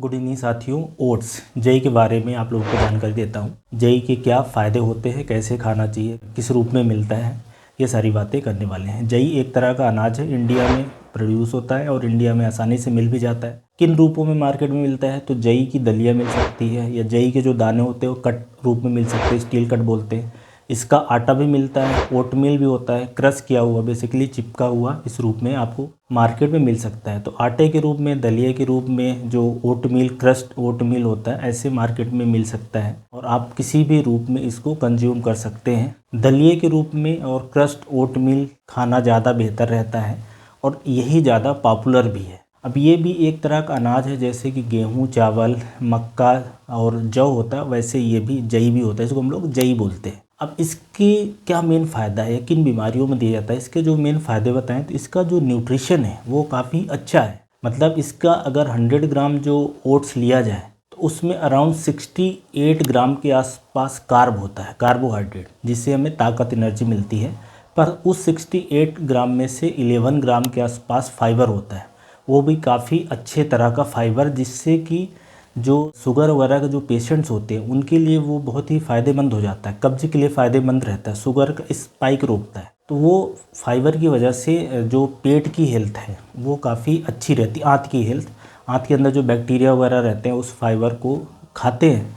Good evening साथियों। Oats जई के बारे में आप लोगों को जानकारी देता हूँ। जई के क्या फ़ायदे होते हैं, कैसे खाना चाहिए, किस रूप में मिलता है, ये सारी बातें करने वाले हैं। जई एक तरह का अनाज है, इंडिया में प्रोड्यूस होता है और इंडिया में आसानी से मिल भी जाता है। किन रूपों में मार्केट में मिलता है तो जई की दलिया मिल सकती है, या जई के जो दाने होते हैं वो कट रूप में मिल सकते हैं, स्टील कट बोलते हैं। इसका आटा भी मिलता है, ओटमील भी होता है, क्रश किया हुआ बेसिकली चिपका हुआ इस रूप में आपको मार्केट में मिल सकता है। तो आटे के रूप में, दलिया के रूप में जो ओटमील, क्रस्ट ओटमील होता है, ऐसे मार्केट में मिल सकता है और आप किसी भी रूप में इसको कंज्यूम कर सकते हैं। दलिए के रूप में और क्रस्ट ओटमील खाना ज़्यादा बेहतर रहता है और यही ज़्यादा पॉपुलर भी है। अब ये भी एक तरह का अनाज है, जैसे कि गेहूँ, चावल, मक्का और जौ होता है, वैसे ये भी जई भी होता है, इसको हम लोग जई बोलते हैं। अब इसके क्या मेन फ़ायदा है, किन बीमारियों में दिया जाता है, इसके जो मेन फ़ायदे बताएं तो इसका जो न्यूट्रिशन है वो काफ़ी अच्छा है। मतलब इसका अगर 100 ग्राम जो ओट्स लिया जाए तो उसमें अराउंड 68 ग्राम के आसपास कार्ब होता है, कार्बोहाइड्रेट, जिससे हमें ताकत, एनर्जी मिलती है। पर उस 68 ग्राम में से 11 ग्राम के आसपास फाइबर होता है, वो भी काफ़ी अच्छे तरह का फाइबर, जिससे कि जो शुगर वगैरह के जो पेशेंट्स होते हैं उनके लिए वो बहुत ही फ़ायदेमंद हो जाता है। कब्ज के लिए फ़ायदेमंद रहता है, शुगर का स्पाइक रोकता है। तो वो फाइबर की वजह से जो पेट की हेल्थ है वो काफ़ी अच्छी रहती है। आंत की हेल्थ, आंत के अंदर जो बैक्टीरिया वगैरह रहते हैं उस फाइबर को खाते हैं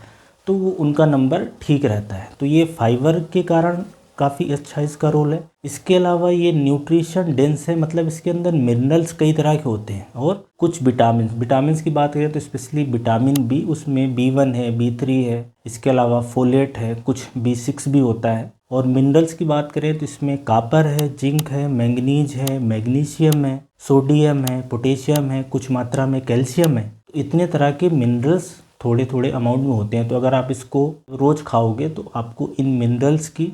तो वो उनका नंबर ठीक रहता है। तो ये फाइबर के कारण काफ़ी अच्छा इसका रोल है। इसके अलावा ये न्यूट्रिशन डेंस है, मतलब इसके अंदर मिनरल्स कई तरह के होते हैं और कुछ विटामिन की बात करें तो स्पेशली विटामिन बी, उसमें B1 है, B3 है, इसके अलावा फोलेट है, कुछ B6 भी होता है। और मिनरल्स की बात करें तो इसमें कापर है, जिंक है, मैंगनीज है, मैग्नीशियम है, सोडियम है, पोटेशियम है, कुछ मात्रा में कैल्शियम है। इतने तरह के मिनरल्स थोड़े थोड़े अमाउंट में होते हैं। तो अगर आप इसको रोज़ खाओगे तो आपको इन मिनरल्स की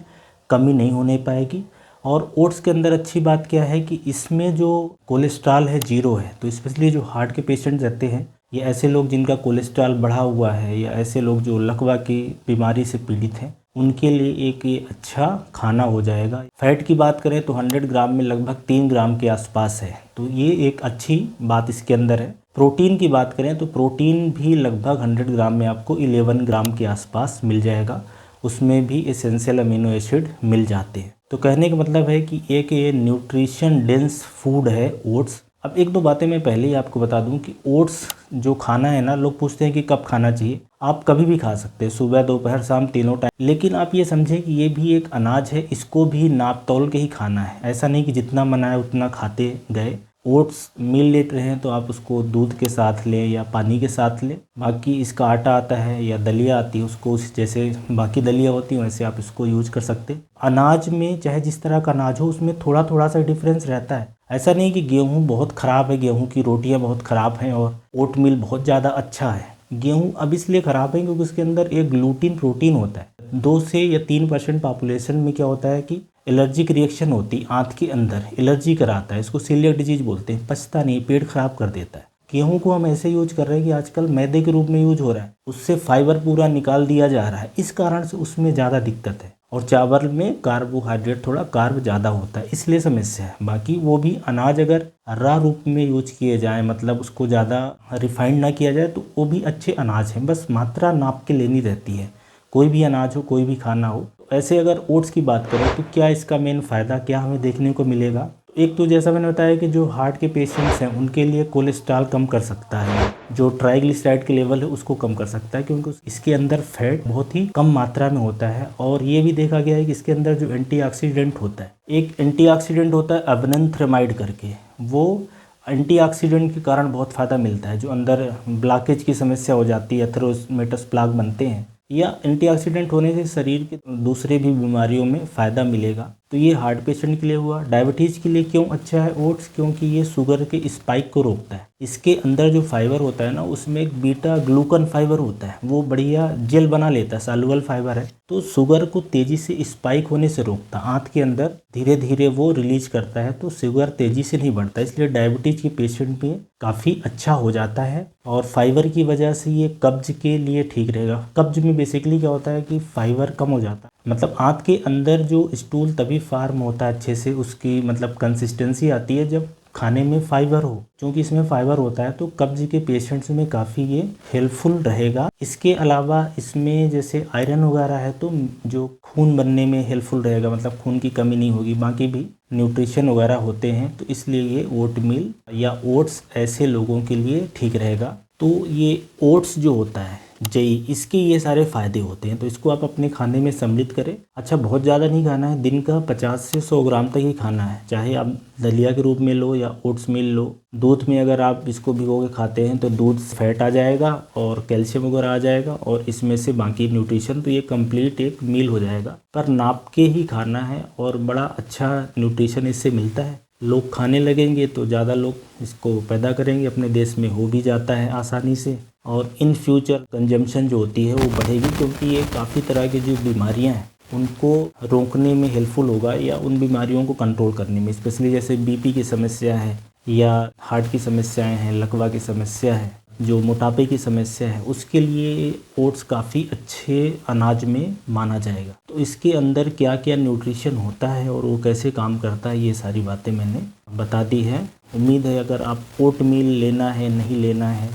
कमी नहीं होने पाएगी। और ओट्स के अंदर अच्छी बात क्या है कि इसमें जो कोलेस्ट्रॉल है जीरो है। तो स्पेशली जो हार्ट के पेशेंट रहते हैं या ऐसे लोग जिनका कोलेस्ट्रॉल बढ़ा हुआ है या ऐसे लोग जो लकवा की बीमारी से पीड़ित हैं, उनके लिए एक ये अच्छा खाना हो जाएगा। फैट की बात करें तो 100 ग्राम में लगभग 3 ग्राम के आसपास है, तो ये एक अच्छी बात इसके अंदर है। प्रोटीन की बात करें तो प्रोटीन भी लगभग 100 ग्राम में आपको 11 ग्राम के आसपास मिल जाएगा, उसमें भी एसेंशियल अमीनो एसिड मिल जाते हैं। तो कहने का मतलब है कि एक ये न्यूट्रिशन डेंस फूड है ओट्स। अब एक दो बातें मैं पहले ही आपको बता दूं कि ओट्स जो खाना है ना, लोग पूछते हैं कि कब खाना चाहिए। आप कभी भी खा सकते हैं, सुबह, दोपहर, शाम, तीनों टाइम। लेकिन आप ये समझें कि ये भी एक अनाज है, इसको भी नाप तौल के ही खाना है। ऐसा नहीं कि जितना मना है उतना खाते गए। ओट्स मील लेते हैं तो आप उसको दूध के साथ लें या पानी के साथ लें। बाकी इसका आटा आता है या दलिया आती है, उसको जैसे बाकी दलिया होती है वैसे आप इसको यूज कर सकते हैं। अनाज में चाहे जिस तरह का अनाज हो उसमें थोड़ा थोड़ा सा डिफरेंस रहता है। ऐसा नहीं कि गेहूँ बहुत ख़राब है, गेहूँ की रोटियाँ बहुत ख़राब हैं और ओटमील बहुत ज़्यादा अच्छा है। गेहूँ अब इसलिए ख़राब है क्योंकि उसके अंदर एक ग्लूटीन प्रोटीन होता है। 2 से या 3% पॉपुलेशन में क्या होता है कि एलर्जिक रिएक्शन होती, आंत के अंदर एलर्जी कराता है, इसको सीलियक डिजीज बोलते हैं, पचता नहीं, पेट खराब कर देता है। गेहूं को हम ऐसे यूज कर रहे हैं कि आजकल मैदे के रूप में यूज हो रहा है, उससे फाइबर पूरा निकाल दिया जा रहा है, इस कारण से उसमें ज़्यादा दिक्कत है। और चावल में कार्बोहाइड्रेट, थोड़ा कार्ब ज़्यादा होता है, इसलिए समस्या है। बाकी वो भी अनाज अगर रा रूप में यूज किए जाए, मतलब उसको ज़्यादा रिफाइंड ना किया जाए, तो वो भी अच्छे अनाज हैं। बस मात्रा नाप के लेनी रहती है, कोई भी अनाज हो, कोई भी खाना हो। ऐसे अगर ओट्स की बात करें तो क्या इसका मेन फ़ायदा क्या हमें देखने को मिलेगा। एक तो जैसा मैंने बताया कि जो हार्ट के पेशेंट्स हैं उनके लिए कोलेस्ट्रॉल कम कर सकता है, जो ट्राइग्लिसराइड के लेवल है उसको कम कर सकता है, क्योंकि इसके अंदर फैट बहुत ही कम मात्रा में होता है। और ये भी देखा गया है कि इसके अंदर जो एंटीऑक्सीडेंट होता है, एक एंटीऑक्सीडेंट होता है अबनंथ्रामाइड करके, वो एंटीऑक्सीडेंट के कारण बहुत फ़ायदा मिलता है। जो अंदर ब्लॉकेज की समस्या हो जाती है, एथेरोमेटस प्लाक बनते हैं, या एंटीऑक्सीडेंट होने से शरीर के दूसरे भी बीमारियों में फ़ायदा मिलेगा। तो ये हार्ट पेशेंट के लिए हुआ। डायबिटीज़ के लिए क्यों अच्छा है ओट्स, क्योंकि ये शुगर के स्पाइक को रोकता है। इसके अंदर जो फाइबर होता है ना, उसमें एक बीटा ग्लूकन फाइबर होता है, वो बढ़िया जेल बना लेता है, सॉल्युबल फाइबर है, तो शुगर को तेज़ी से स्पाइक होने से रोकता है। आंत के अंदर धीरे धीरे वो रिलीज करता है, तो शुगर तेज़ी से नहीं बढ़ता, इसलिए डायबिटीज़ के पेशेंट में काफ़ी अच्छा हो जाता है। और फाइबर की वजह से ये कब्ज के लिए ठीक रहेगा। कब्ज में बेसिकली क्या होता है कि फाइबर कम हो जाता है, मतलब आंत के अंदर जो स्टूल तभी फार्म होता है अच्छे से, उसकी मतलब कंसिस्टेंसी आती है जब खाने में फाइबर हो, क्योंकि इसमें फाइबर होता है तो कब्ज के पेशेंट्स में काफ़ी ये हेल्पफुल रहेगा। इसके अलावा इसमें जैसे आयरन वगैरह है तो जो खून बनने में हेल्पफुल रहेगा, मतलब खून की कमी नहीं होगी। बाकी भी न्यूट्रिशन वगैरह होते हैं, तो इसलिए ये ओट मील या ओट्स ऐसे लोगों के लिए ठीक रहेगा। तो ये ओट्स जो होता है जई, इसके ये सारे फ़ायदे होते हैं, तो इसको आप अपने खाने में सम्मिलित करें। अच्छा, बहुत ज़्यादा नहीं खाना है, दिन का 50 से 100 ग्राम तक ही खाना है, चाहे आप दलिया के रूप में लो या ओट्स मील लो। दूध में अगर आप इसको भिगो के खाते हैं तो दूध से फैट आ जाएगा और कैल्शियम वगैरह आ जाएगा, और इसमें से बाकी न्यूट्रिशन, तो ये कंप्लीट एक मील हो जाएगा। पर नाप के ही खाना है और बड़ा अच्छा न्यूट्रिशन इससे मिलता है। लोग खाने लगेंगे तो ज़्यादा लोग इसको पैदा करेंगे, अपने देश में हो भी जाता है आसानी से, और इन फ्यूचर कंजम्पशन जो होती है वो बढ़ेगी, क्योंकि ये काफ़ी तरह की जो बीमारियां हैं उनको रोकने में हेल्पफुल होगा, या उन बीमारियों को कंट्रोल करने में, स्पेशली जैसे बीपी की समस्या है या हार्ट की समस्याएं हैं, लकवा की समस्या है, जो मोटापे की समस्या है, उसके लिए ओट्स काफ़ी अच्छे अनाज में माना जाएगा। तो इसके अंदर क्या क्या न्यूट्रिशन होता है और वो कैसे काम करता है, ये सारी बातें मैंने बता दी है। उम्मीद है अगर आप ओट मील लेना है, नहीं लेना है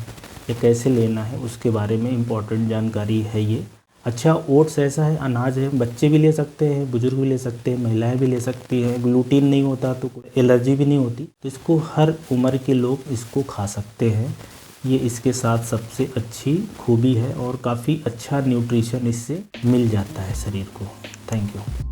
या कैसे लेना है, उसके बारे में इम्पोर्टेंट जानकारी है ये। अच्छा, ओट्स ऐसा है अनाज है, बच्चे भी ले सकते हैं, बुजुर्ग भी ले सकते हैं, महिलाएं भी ले सकती हैं। ग्लूटीन नहीं होता तो एलर्जी भी नहीं होती, तो इसको हर उम्र के लोग इसको खा सकते हैं। ये इसके साथ सबसे अच्छी खूबी है और काफ़ी अच्छा न्यूट्रिशन इससे मिल जाता है शरीर को। Thank you.